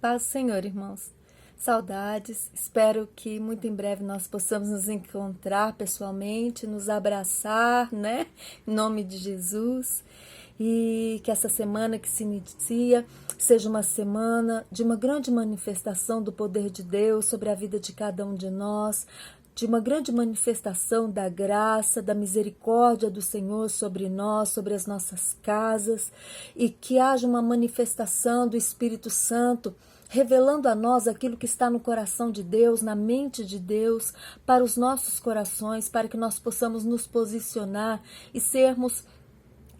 Paz do Senhor, irmãos. Saudades. Espero que muito em breve nós possamos nos encontrar pessoalmente, nos abraçar, né? Em nome de Jesus. E que essa semana que se inicia seja uma semana de uma grande manifestação do poder de Deus sobre a vida de cada um de nós, de uma grande manifestação da graça, da misericórdia do Senhor sobre nós, sobre as nossas casas, e que haja uma manifestação do Espírito Santo, revelando a nós aquilo que está no coração de Deus, na mente de Deus, para os nossos corações, para que nós possamos nos posicionar e sermos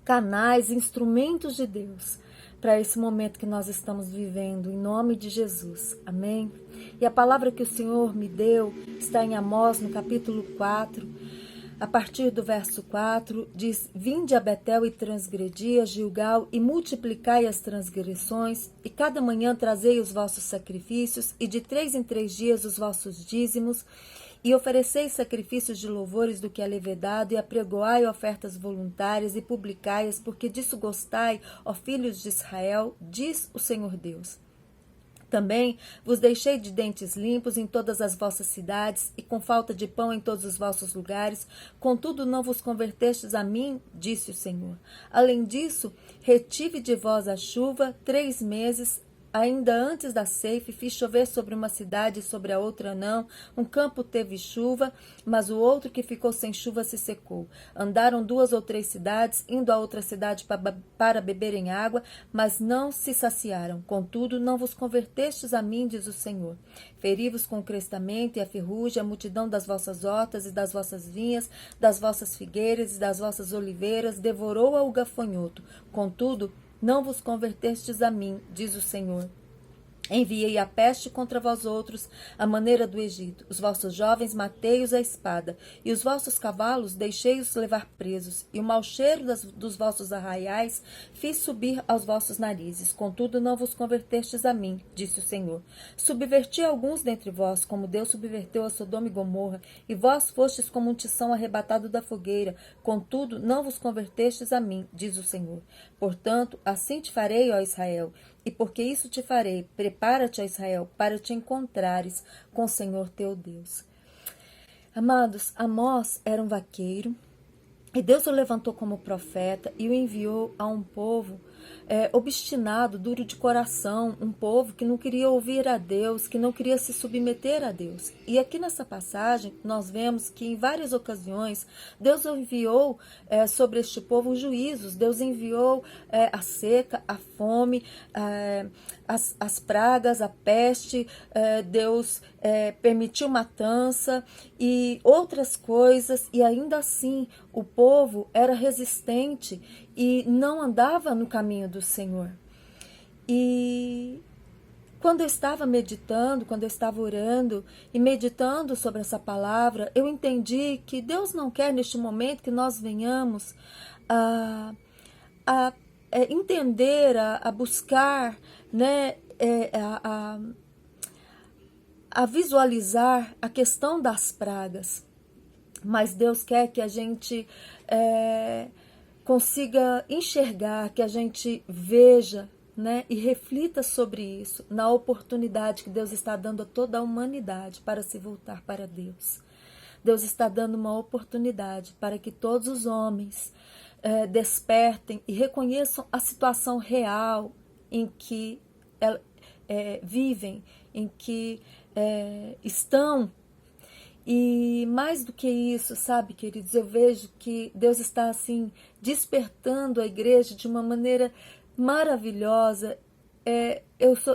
canais, instrumentos de Deus para esse momento que nós estamos vivendo, em nome de Jesus. Amém? E a palavra que o Senhor me deu está em Amós, no capítulo 4, a partir do verso 4, diz: Vinde a Betel e transgredi a Gilgal, e multiplicai as transgressões, e cada manhã trazei os vossos sacrifícios, e de 3 em 3 dias os vossos dízimos, e ofereceis sacrifícios de louvores do que é levedado, e apregoai ofertas voluntárias, e publicai-as, porque disso gostai, ó filhos de Israel, diz o Senhor Deus. Também vos deixei de dentes limpos em todas as vossas cidades, e com falta de pão em todos os vossos lugares, contudo não vos convertestes a mim, disse o Senhor. Além disso, retive de vós a chuva 3 meses, ainda antes da ceifa, fiz chover sobre uma cidade e sobre a outra não. Um campo teve chuva, mas o outro que ficou sem chuva se secou. Andaram 2 ou 3 cidades, indo a outra cidade para beberem água, mas não se saciaram. Contudo, não vos convertestes a mim, diz o Senhor. Feri-vos com o crestamento e a ferrugem, a multidão das vossas hortas e das vossas vinhas, das vossas figueiras e das vossas oliveiras, devorou-a o gafanhoto. Contudo, não vos convertestes a mim, diz o Senhor. Enviei a peste contra vós outros, à maneira do Egito. Os vossos jovens matei-os à espada, e os vossos cavalos deixei-os levar presos, e o mau cheiro dos vossos arraiais fiz subir aos vossos narizes. Contudo, não vos convertestes a mim, disse o Senhor. Subverti alguns dentre vós, como Deus subverteu a Sodoma e Gomorra, e vós fostes como um tição arrebatado da fogueira. Contudo, não vos convertestes a mim, diz o Senhor. Portanto, assim te farei, ó Israel, e porque isso te farei, prepara-te, ó Israel, para te encontrares com o Senhor teu Deus. Amados, Amós era um vaqueiro, e Deus o levantou como profeta e o enviou a um povo obstinado, duro de coração, um povo que não queria ouvir a Deus, que não queria se submeter a Deus. E aqui nessa passagem nós vemos que em várias ocasiões Deus enviou sobre este povo juízos, Deus enviou a seca, a fome, as pragas, a peste, Deus permitiu matança e outras coisas, e ainda assim o povo era resistente e não andava no caminho do Senhor. E quando eu estava meditando, quando eu estava orando e meditando sobre essa palavra, eu entendi que Deus não quer neste momento que nós venhamos a entender, a buscar, né, a visualizar a questão das pragas. Mas Deus quer que a gente consiga enxergar, que a gente veja, né, e reflita sobre isso, na oportunidade que Deus está dando a toda a humanidade para se voltar para Deus. Deus está dando uma oportunidade para que todos os homens despertem e reconheçam a situação real em que vivem, em que estão. E mais do que isso, sabe, queridos, eu vejo que Deus está assim despertando a igreja de uma maneira maravilhosa.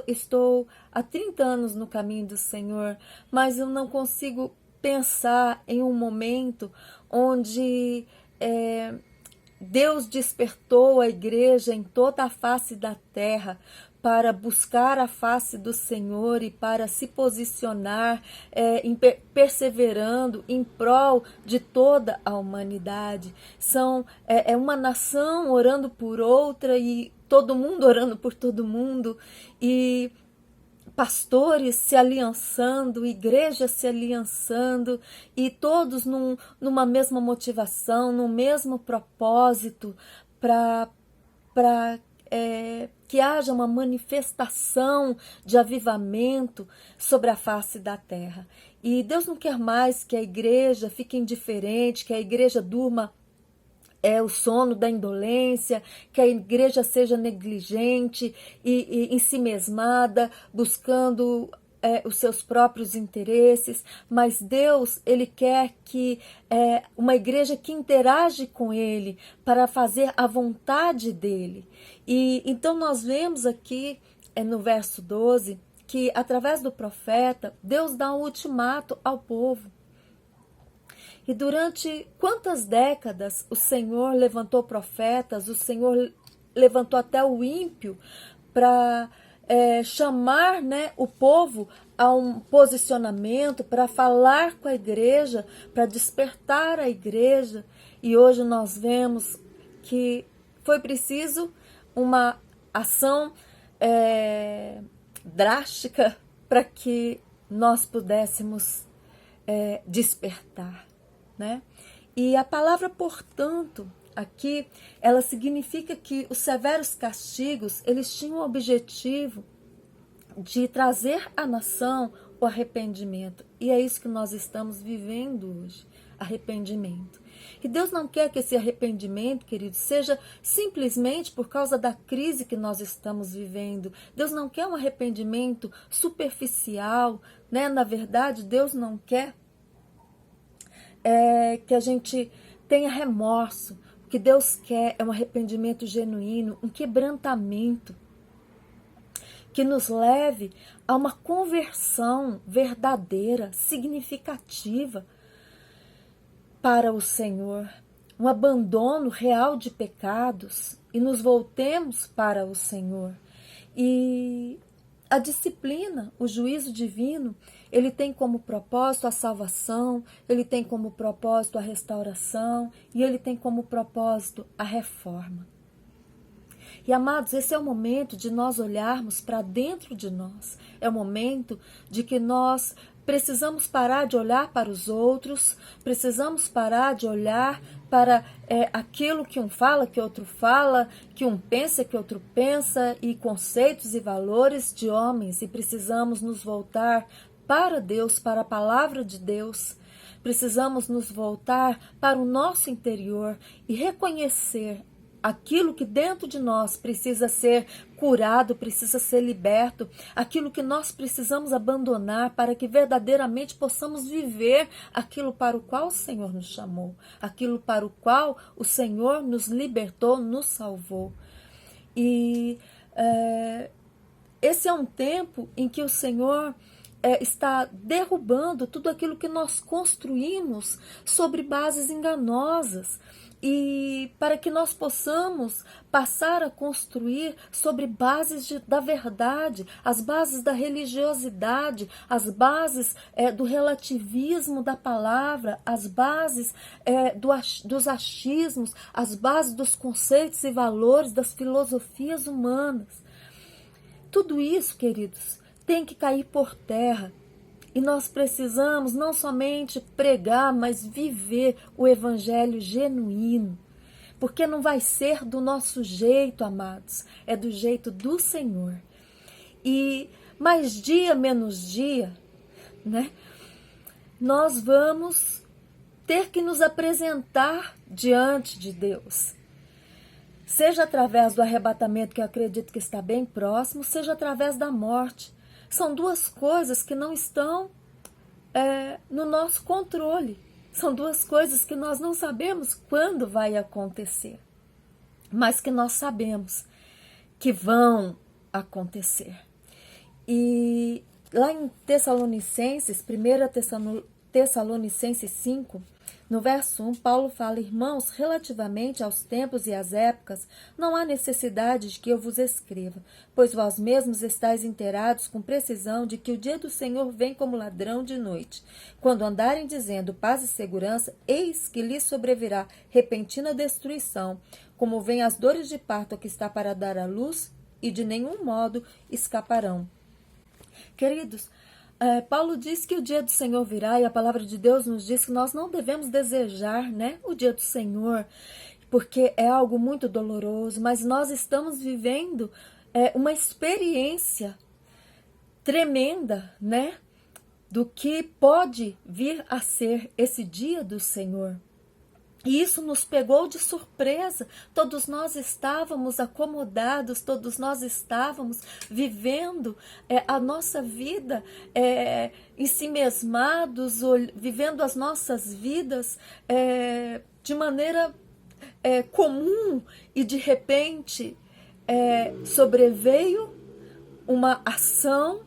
Estou há 30 anos no caminho do Senhor, mas eu não consigo pensar em um momento onde Deus despertou a igreja em toda a face da terra para buscar a face do Senhor e para se posicionar perseverando em prol de toda a humanidade. É uma nação orando por outra e todo mundo orando por todo mundo, e pastores se aliançando, igrejas se aliançando, e todos numa mesma motivação, no mesmo propósito, para que haja uma manifestação de avivamento sobre a face da terra. E Deus não quer mais que a igreja fique indiferente, que a igreja durma o sono da indolência, que a igreja seja negligente e ensimesmada, buscando os seus próprios interesses, mas Deus, Ele quer que uma igreja que interage com Ele para fazer a vontade dEle. E então nós vemos aqui no verso 12 que através do profeta, Deus dá um ultimato ao povo. E durante quantas décadas o Senhor levantou profetas, o Senhor levantou até o ímpio para chamar, né, o povo a um posicionamento, para falar com a igreja, para despertar a igreja. E hoje nós vemos que foi preciso uma ação drástica para que nós pudéssemos despertar, né? E a palavra, portanto, aqui, ela significa que os severos castigos, eles tinham o objetivo de trazer à nação o arrependimento. E é isso que nós estamos vivendo hoje, arrependimento. E Deus não quer que esse arrependimento, queridos, seja simplesmente por causa da crise que nós estamos vivendo. Deus não quer um arrependimento superficial, né? Na verdade, Deus não quer que a gente tenha remorso. O que Deus quer é um arrependimento genuíno, um quebrantamento que nos leve a uma conversão verdadeira, significativa para o Senhor, um abandono real de pecados e nos voltemos para o Senhor. E a disciplina, o juízo divino, ele tem como propósito a salvação, ele tem como propósito a restauração e ele tem como propósito a reforma. E amados, esse é o momento de nós olharmos para dentro de nós. É o momento de que nós precisamos parar de olhar para os outros, precisamos parar de olhar para aquilo que um fala, que outro fala, que um pensa, que outro pensa, e conceitos e valores de homens, e precisamos nos voltar para Deus, para a palavra de Deus. Precisamos nos voltar para o nosso interior e reconhecer aquilo que dentro de nós precisa ser curado, precisa ser liberto, aquilo que nós precisamos abandonar para que verdadeiramente possamos viver aquilo para o qual o Senhor nos chamou, aquilo para o qual o Senhor nos libertou, nos salvou. E esse é um tempo em que o Senhor está derrubando tudo aquilo que nós construímos sobre bases enganosas, e para que nós possamos passar a construir sobre bases da verdade, as bases da religiosidade, as bases do relativismo da palavra, as bases dos achismos, as bases dos conceitos e valores das filosofias humanas. Tudo isso, queridos, tem que cair por terra. E nós precisamos não somente pregar, mas viver o evangelho genuíno. Porque não vai ser do nosso jeito, amados, é do jeito do Senhor. E mais dia, menos dia, né? Nós vamos ter que nos apresentar diante de Deus. Seja através do arrebatamento, que eu acredito que está bem próximo, seja através da morte. São duas coisas que não estão no nosso controle. São duas coisas que nós não sabemos quando vai acontecer, mas que nós sabemos que vão acontecer. E lá em Tessalonicenses, 1 Tessalonicenses 5, no verso 1, Paulo fala: irmãos, relativamente aos tempos e às épocas, não há necessidade de que eu vos escreva, pois vós mesmos estáis inteirados com precisão de que o dia do Senhor vem como ladrão de noite. Quando andarem dizendo paz e segurança, eis que lhes sobrevirá repentina destruição, como vem as dores de parto que está para dar à luz, e de nenhum modo escaparão. Queridos, Paulo diz que o dia do Senhor virá, e a palavra de Deus nos diz que nós não devemos desejar, né, o dia do Senhor, porque é algo muito doloroso, mas nós estamos vivendo uma experiência tremenda, né? Do que pode vir a ser esse dia do Senhor. E isso nos pegou de surpresa. Todos nós estávamos acomodados, todos nós estávamos vivendo a nossa vida ensimesmados, vivendo as nossas vidas de maneira comum, e de repente sobreveio uma ação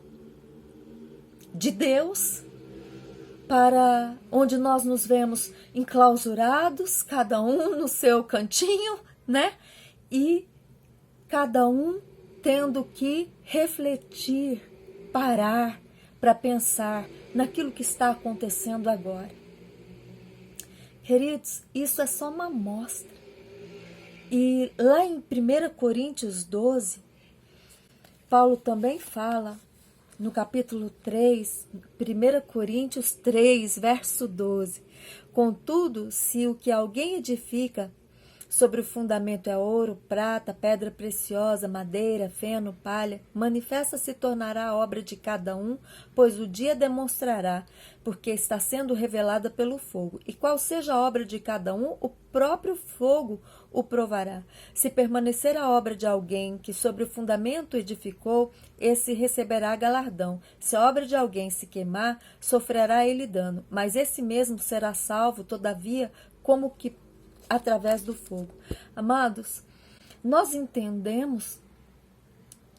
de Deus, para onde nós nos vemos enclausurados, cada um no seu cantinho, né? E cada um tendo que refletir, parar para pensar naquilo que está acontecendo agora. Queridos, isso é só uma amostra. E lá em 1 Coríntios 12, Paulo também fala, no capítulo 3, 1 Coríntios 3, verso 12. Contudo, se o que alguém edifica sobre o fundamento é ouro, prata, pedra preciosa, madeira, feno, palha, manifesta se tornará a obra de cada um, pois o dia demonstrará, porque está sendo revelada pelo fogo. E qual seja a obra de cada um, o próprio fogo o provará. Se permanecer a obra de alguém que sobre o fundamento edificou, esse receberá galardão. Se a obra de alguém se queimar, sofrerá ele dano, mas esse mesmo será salvo, todavia, como que através do fogo. Amados, nós entendemos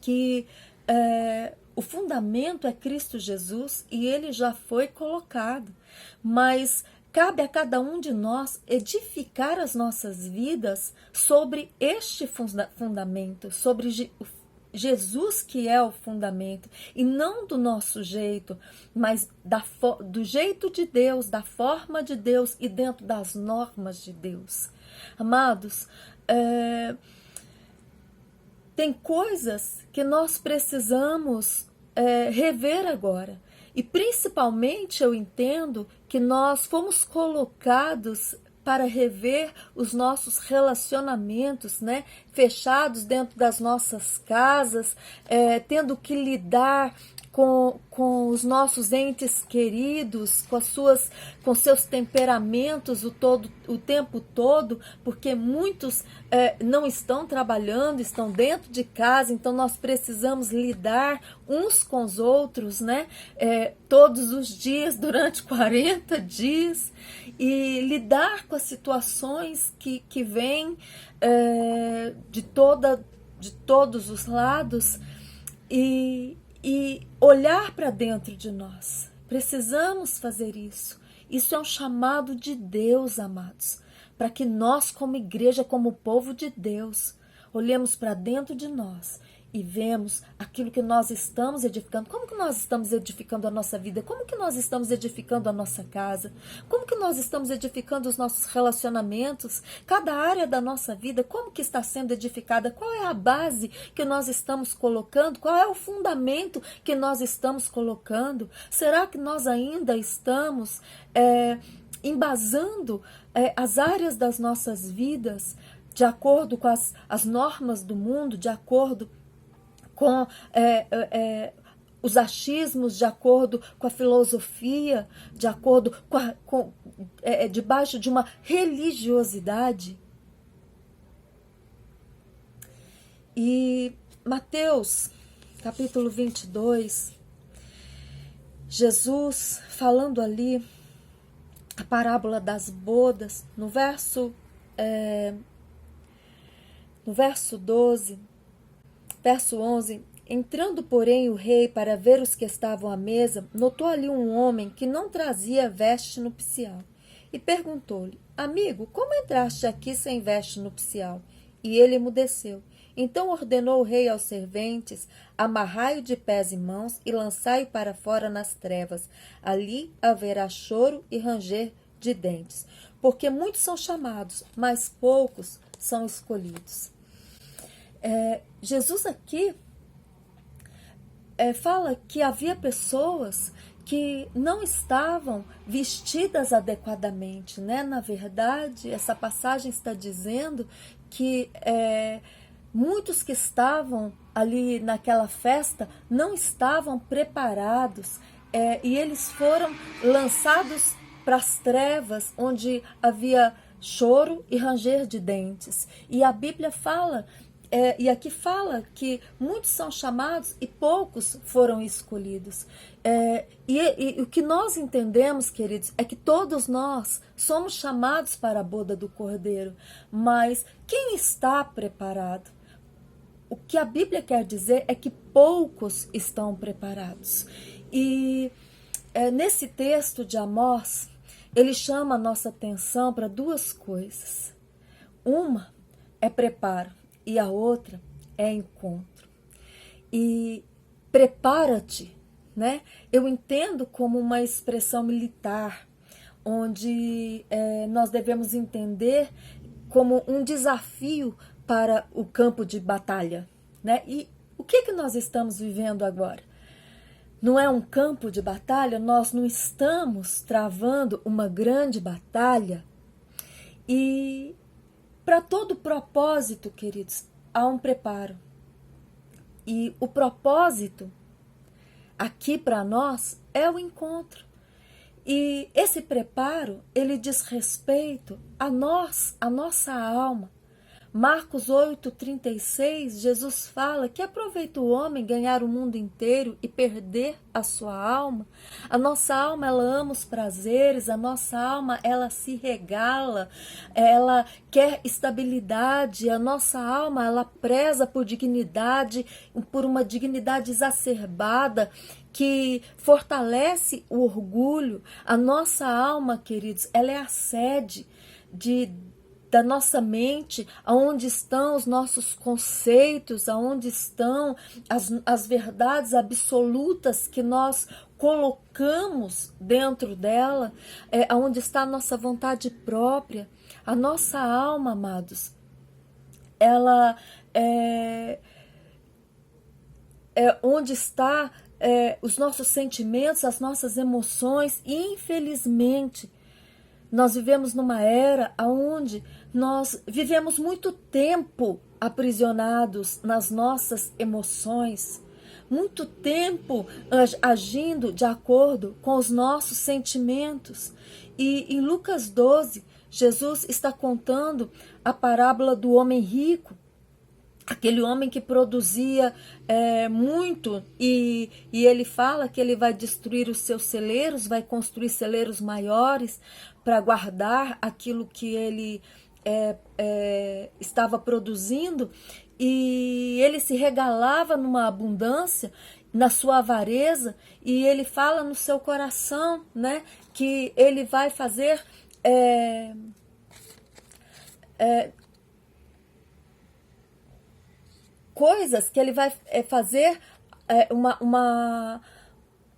que o fundamento é Cristo Jesus e ele já foi colocado, mas cabe a cada um de nós edificar as nossas vidas sobre este fundamento, sobre Jesus, que é o fundamento, e não do nosso jeito, mas do jeito de Deus, da forma de Deus e dentro das normas de Deus. Amados, tem coisas que nós precisamos rever agora. E principalmente eu entendo que nós fomos colocados para rever os nossos relacionamentos, né? Fechados dentro das nossas casas, tendo que lidar com os nossos entes queridos, com seus temperamentos o tempo todo, porque muitos não estão trabalhando, estão dentro de casa, então nós precisamos lidar uns com os outros, né? Todos os dias, durante 40 dias, e lidar com as situações que vêm de todos os lados, e olhar para dentro de nós. Precisamos fazer isso. Isso é um chamado de Deus, amados, para que nós, como igreja, como povo de Deus, olhemos para dentro de nós e vemos aquilo que nós estamos edificando. Como que nós estamos edificando a nossa vida? Como que nós estamos edificando a nossa casa? Como que nós estamos edificando os nossos relacionamentos? Cada área da nossa vida, como que está sendo edificada? Qual é a base que nós estamos colocando? Qual é o fundamento que nós estamos colocando? Será que nós ainda estamos embasando as áreas das nossas vidas de acordo com as normas do mundo, de acordo com os achismos, de acordo com a filosofia, de acordo debaixo de uma religiosidade? E Mateus, capítulo 22, Jesus falando ali a parábola das bodas, no verso 12, verso 11, entrando, porém, o rei para ver os que estavam à mesa, notou ali um homem que não trazia veste nupcial e perguntou-lhe: amigo, como entraste aqui sem veste nupcial? E ele emudeceu. Então ordenou o rei aos serventes: amarrai-o de pés e mãos e lançai-o para fora nas trevas. Ali haverá choro e ranger de dentes, porque muitos são chamados, mas poucos são escolhidos. Jesus aqui fala que havia pessoas que não estavam vestidas adequadamente, né? Na verdade, essa passagem está dizendo que muitos que estavam ali naquela festa não estavam preparados, e eles foram lançados para as trevas, onde havia choro e ranger de dentes. E a Bíblia fala, e aqui fala que muitos são chamados e poucos foram escolhidos. E o que nós entendemos, queridos, é que todos nós somos chamados para a boda do Cordeiro, mas quem está preparado? O que a Bíblia quer dizer é que poucos estão preparados. E nesse texto de Amós, ele chama a nossa atenção para duas coisas. Uma é preparo e a outra é encontro. E prepara-te, né? Eu entendo como uma expressão militar, onde nós devemos entender como um desafio para o campo de batalha, né? E o que nós estamos vivendo agora? Não é um campo de batalha? Nós não estamos travando uma grande batalha? E para todo propósito, queridos, há um preparo. E o propósito aqui para nós é o encontro. E esse preparo, ele diz respeito a nós, a nossa alma. Marcos 8,36, Jesus fala que aproveita o homem ganhar o mundo inteiro e perder a sua alma. A nossa alma, ela ama os prazeres, a nossa alma, ela se regala, ela quer estabilidade, a nossa alma, ela preza por dignidade, por uma dignidade exacerbada, que fortalece o orgulho. A nossa alma, queridos, ela é a sede da nossa mente, aonde estão os nossos conceitos, aonde estão as verdades absolutas que nós colocamos dentro dela, aonde está a nossa vontade própria. A nossa alma, amados, ela é onde está os nossos sentimentos, as nossas emoções. E infelizmente nós vivemos numa era onde nós vivemos muito tempo aprisionados nas nossas emoções, muito tempo agindo de acordo com os nossos sentimentos. E em Lucas 12, Jesus está contando a parábola do homem rico, aquele homem que produzia muito, e ele fala que ele vai destruir os seus celeiros, vai construir celeiros maiores para guardar aquilo que ele estava produzindo, e ele se regalava numa abundância, na sua avareza, e ele fala no seu coração, né, que ele vai fazer coisas, que ele vai fazer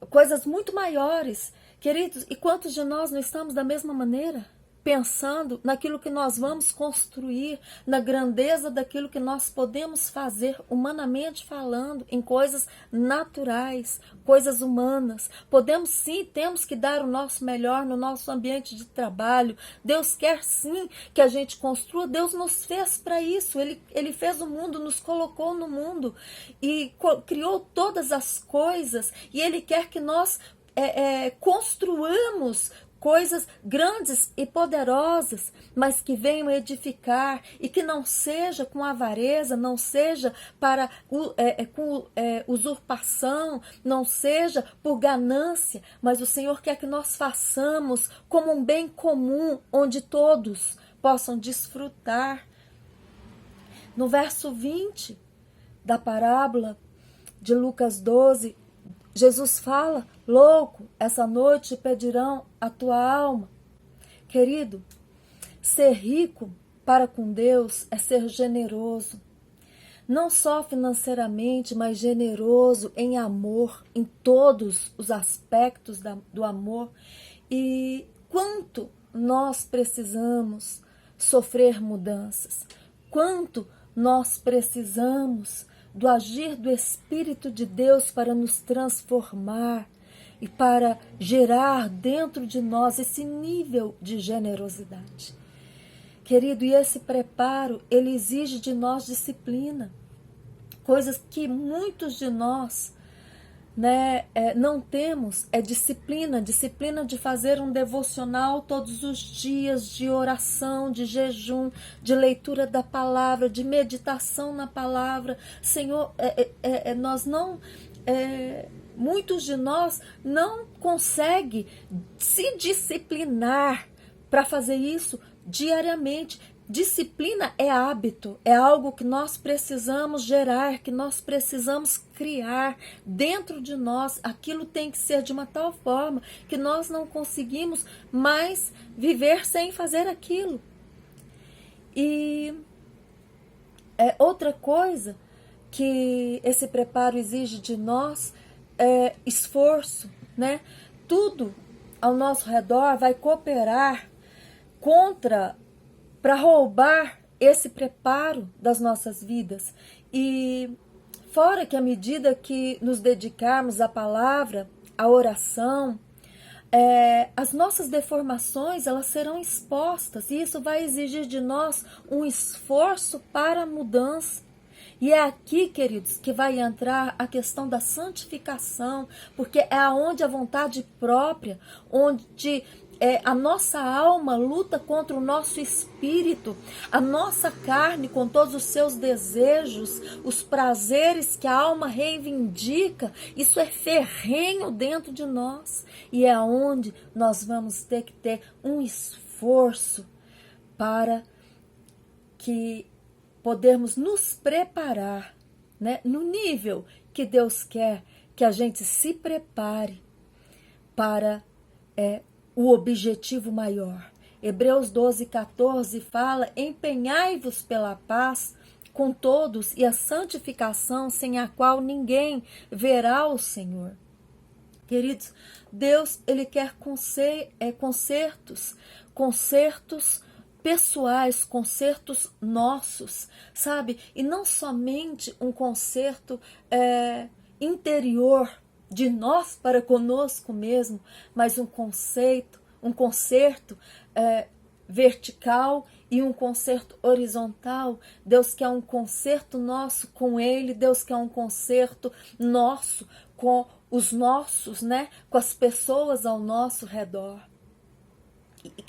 coisas muito maiores. Queridos, e quantos de nós não estamos da mesma maneira? Pensando naquilo que nós vamos construir, na grandeza daquilo que nós podemos fazer, humanamente falando, em coisas naturais, coisas humanas. Podemos sim, temos que dar o nosso melhor no nosso ambiente de trabalho. Deus quer sim que a gente construa. Deus nos fez para isso. Ele fez o mundo, nos colocou no mundo e criou todas as coisas. E Ele quer que nós construamos coisas grandes e poderosas, mas que venham edificar, e que não seja com avareza, não seja para com usurpação, não seja por ganância, mas o Senhor quer que nós façamos como um bem comum, onde todos possam desfrutar. No verso 20 da parábola de Lucas 12, Jesus fala: louco, essa noite pedirão a tua alma. Querido, ser rico para com Deus é ser generoso. Não só financeiramente, mas generoso em amor, em todos os aspectos do amor. E quanto nós precisamos sofrer mudanças, quanto nós precisamos do agir do Espírito de Deus para nos transformar e para gerar dentro de nós esse nível de generosidade. Querido, e esse preparo, ele exige de nós disciplina. coisas que muitos de nós, né, não temos, é disciplina de fazer um devocional todos os dias, de oração, de jejum, de leitura da palavra, de meditação na palavra. Senhor, nós não, muitos de nós não conseguem se disciplinar para fazer isso diariamente. Disciplina é hábito, é algo que nós precisamos gerar, que nós precisamos criar dentro de nós. Aquilo tem que ser de uma tal forma que nós não conseguimos mais viver sem fazer aquilo. E outra coisa que esse preparo exige de nós é esforço, né? Tudo ao nosso redor vai cooperar para roubar esse preparo das nossas vidas. E fora que à medida que nos dedicarmos à palavra, à oração, as nossas deformações elas serão expostas, e isso vai exigir de nós um esforço para a mudança. E é aqui, queridos, que vai entrar a questão da santificação, porque é aonde a vontade própria, onde a nossa alma luta contra o nosso espírito, a nossa carne com todos os seus desejos, os prazeres que a alma reivindica, isso é ferrenho dentro de nós. E é onde nós vamos ter que ter um esforço para que podermos nos preparar, né, no nível que Deus quer que a gente se prepare para o objetivo maior. Hebreus 12:14 fala: empenhai-vos pela paz com todos e a santificação, sem a qual ninguém verá o Senhor. Queridos, Deus ele quer consertos pessoais, consertos nossos, sabe? E não somente um conserto interior de nós para conosco mesmo, mas um conserto vertical e um conserto horizontal. Deus quer um conserto nosso com Ele, Deus quer um conserto nosso com os nossos, né? Com as pessoas ao nosso redor.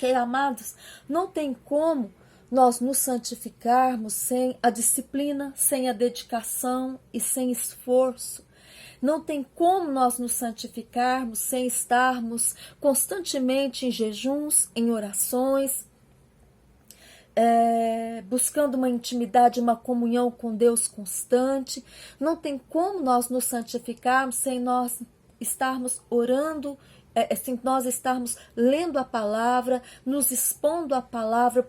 E, amados, não tem como nós nos santificarmos sem a disciplina, sem a dedicação e sem esforço. Não tem como nós nos santificarmos sem estarmos constantemente em jejuns, em orações, buscando uma intimidade, uma comunhão com Deus constante. Não tem como nós nos santificarmos sem nós estarmos orando, sem nós estarmos lendo a palavra, nos expondo à palavra.